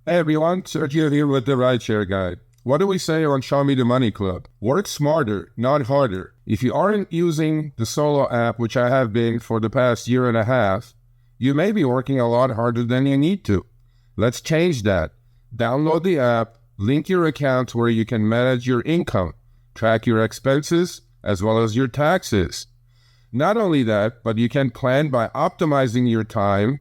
Hey everyone, Sergio here with the Rideshare Guy. What do we say on Show Me the Money Club? Work smarter, not harder. If you aren't using the Solo app, which I have been for the past year and a half, you may be working a lot harder than you need to. Let's change that. Download the app, link your accounts where you can manage your income, track your expenses, as well as your taxes. Not only that, but you can plan by optimizing your time,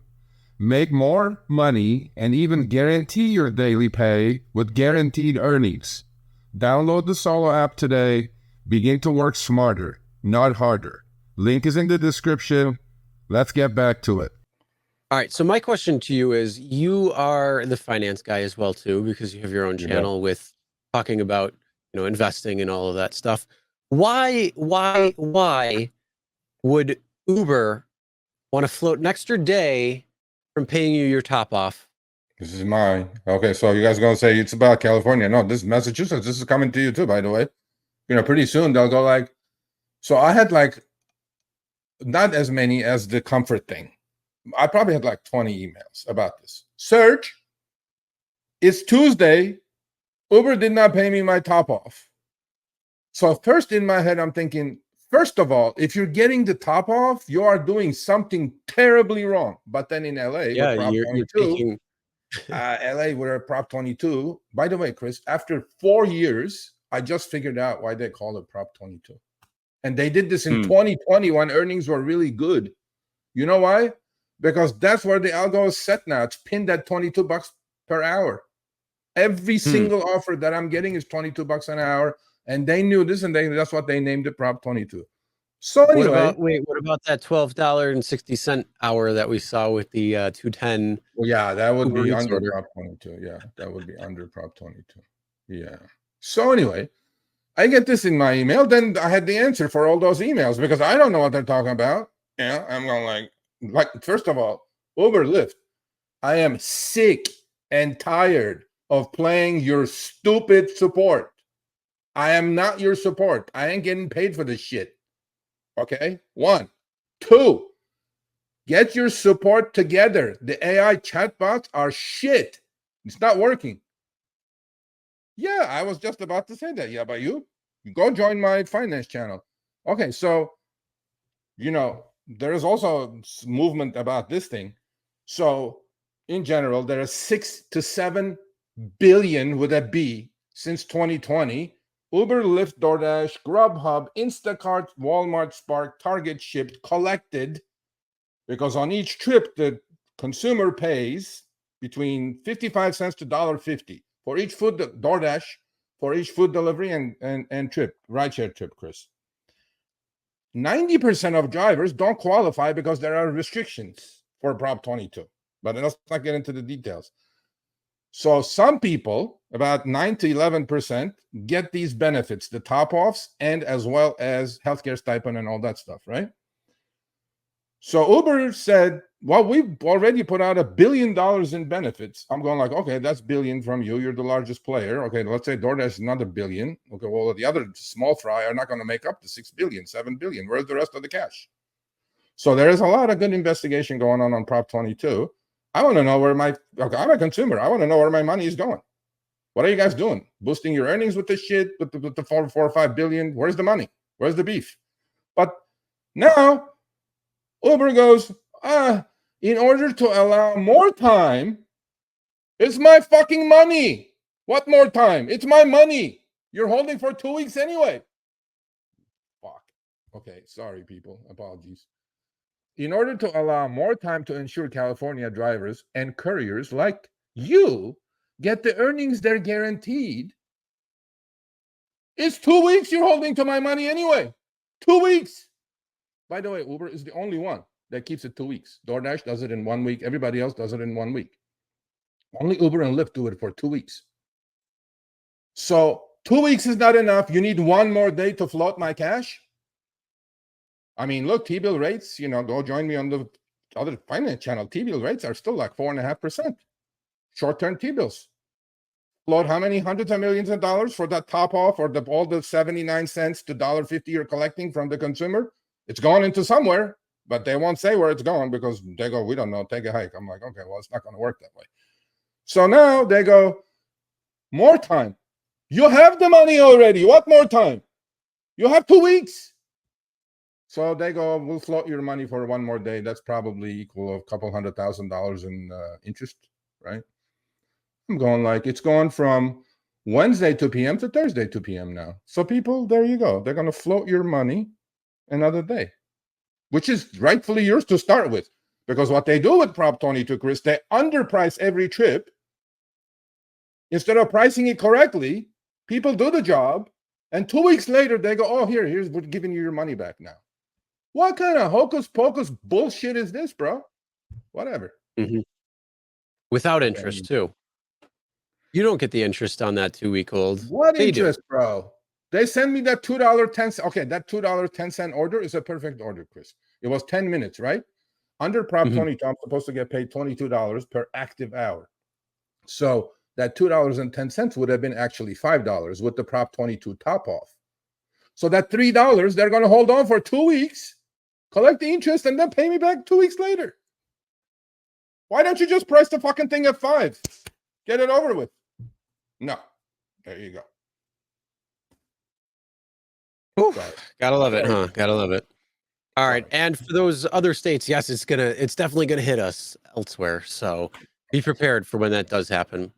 make more money, and even guarantee your daily pay with guaranteed earnings. Download the Solo app today. Begin to work smarter, not harder. Link is in the description. Let's get back to it. All right. So my question to you is, you are the finance guy as well too, because you have your own channel with talking about, investing and all of that stuff. Why would Uber want to float an extra day from paying you your top off? This is mine. Okay, so you guys are gonna say it's about California. No, this is Massachusetts. This is coming to you too, by the way. Pretty soon they'll go like, so I had like not as many as the comfort thing. I probably had like 20 emails about this. Serge, it's Tuesday. Uber did not pay me my top off. So first in my head, I'm thinking, first of all, if you're getting the top off, you are doing something terribly wrong. But then in LA, Yeah, you're taking LA, we're at Prop 22. By the way, Chris, after 4 years, I just figured out why they call it Prop 22. And they did this in 2020 when earnings were really good. You know why? Because that's where the algo is set now. It's pinned at $22 per hour. Every single offer that I'm getting is $22 an hour. And they knew this, and that's what they named it Prop 22. So anyway, what about that $12.60 hour that we saw with the 210? Well, yeah, that would be under order. Prop 22. Yeah, that would be under Prop 22. Yeah. So anyway, I get this in my email. Then I had the answer for all those emails because I don't know what they're talking about. Yeah, I'm going like first of all, Uber Lyft. I am sick and tired of playing your stupid support. I am not your support. I ain't getting paid for this shit. Okay? 1. 2. Get your support together. The AI chatbots are shit. It's not working. Yeah, I was just about to say that. Yeah, but you go join my finance channel. Okay, so, there is also movement about this thing. So, in general, there are 6 to 7 billion with a B since 2020. Uber, Lyft, Doordash, Grubhub, Instacart, Walmart, Spark, Target shipped, collected, because on each trip, the consumer pays between 55 cents to $1.50 for each food DoorDash, for each food delivery and trip, rideshare trip, Chris. 90% of drivers don't qualify because there are restrictions for Prop 22. But let's not get into the details. So some people, about 9 to 11%, get these benefits, the top-offs, and as well as healthcare stipend and all that stuff, right? So Uber said, well, we've already put out $1 billion in benefits. I'm going like, okay, that's billion from you. You're the largest player. Okay, let's say DoorDash is another billion. Okay, well, the other small fry are not going to make up the 6 billion, 7 billion. Where's the rest of the cash? So there is a lot of good investigation going on Prop 22. I want to know where I'm a consumer. I want to know where my money is going. What are you guys doing? Boosting your earnings with this shit, with the 4 or 5 billion? Where's the money? Where's the beef? But now Uber goes, in order to allow more time, it's my fucking money. What more time? It's my money. You're holding for 2 weeks anyway. Fuck. Okay, sorry, people. Apologies. In order to allow more time to ensure California drivers and couriers like you get the earnings they're guaranteed, it's 2 weeks you're holding to my money anyway. 2 weeks. By the way, Uber is the only one that keeps it 2 weeks. DoorDash does it in 1 week. Everybody else does it in 1 week. Only Uber and Lyft do it for 2 weeks. So 2 weeks is not enough. You need 1 more day to float my cash. I mean, look, T-bill rates, go join me on the other finance channel. T-bill rates are still like 4.5%. Short-term T-bills. Float how many hundreds of millions of dollars for that top off or all the 79 cents to $1.50 you're collecting from the consumer? It's going into somewhere, but they won't say where it's going because they go, we don't know, take a hike. I'm like, okay, well, it's not going to work that way. So now they go, more time. You have the money already. What more time? You have 2 weeks. So they go, we'll float your money for one more day. That's probably equal of a couple $100,000 in interest, right? I'm going like, it's going from Wednesday 2 p.m. to Thursday 2 p.m. now. So people, there you go. They're going to float your money another day, which is rightfully yours to start with. Because what they do with Prop 22, Chris, they underprice every trip. Instead of pricing it correctly, people do the job. And 2 weeks later, they go, oh, here's we're giving you your money back now. What kind of hocus pocus bullshit is this, bro? Whatever. Mm-hmm. Without interest, too. You don't get the interest on that 2-week-old. What interest, bro? They send me that $2.10. Okay, that $2.10 order is a perfect order, Chris. It was 10 minutes, right? Under Prop 22, I'm supposed to get paid $22 per active hour. So that $2.10 would have been actually $5 with the Prop 22 top off. So that $3, they're going to hold on for 2 weeks, collect the interest, and then pay me back 2 weeks later. Why don't you just price the fucking thing at $5? Get it over with. No. There you go. Gotta love it, huh? Gotta love it. All right. And for those other states, yes, it's definitely gonna hit us elsewhere. So be prepared for when that does happen.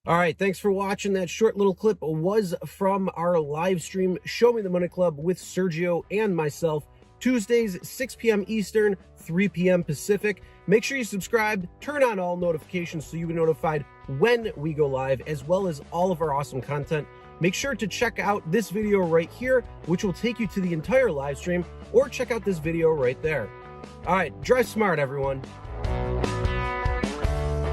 All right. Thanks for watching. That short little clip was from our live stream, Show Me the Money Club with Sergio and myself, Tuesdays, 6 p.m. Eastern, 3 p.m. Pacific. Make sure you subscribe, turn on all notifications so you'll be notified when we go live, as well as all of our awesome content. Make sure to check out this video right here, which will take you to the entire live stream, or check out this video right there. All right, drive smart, everyone.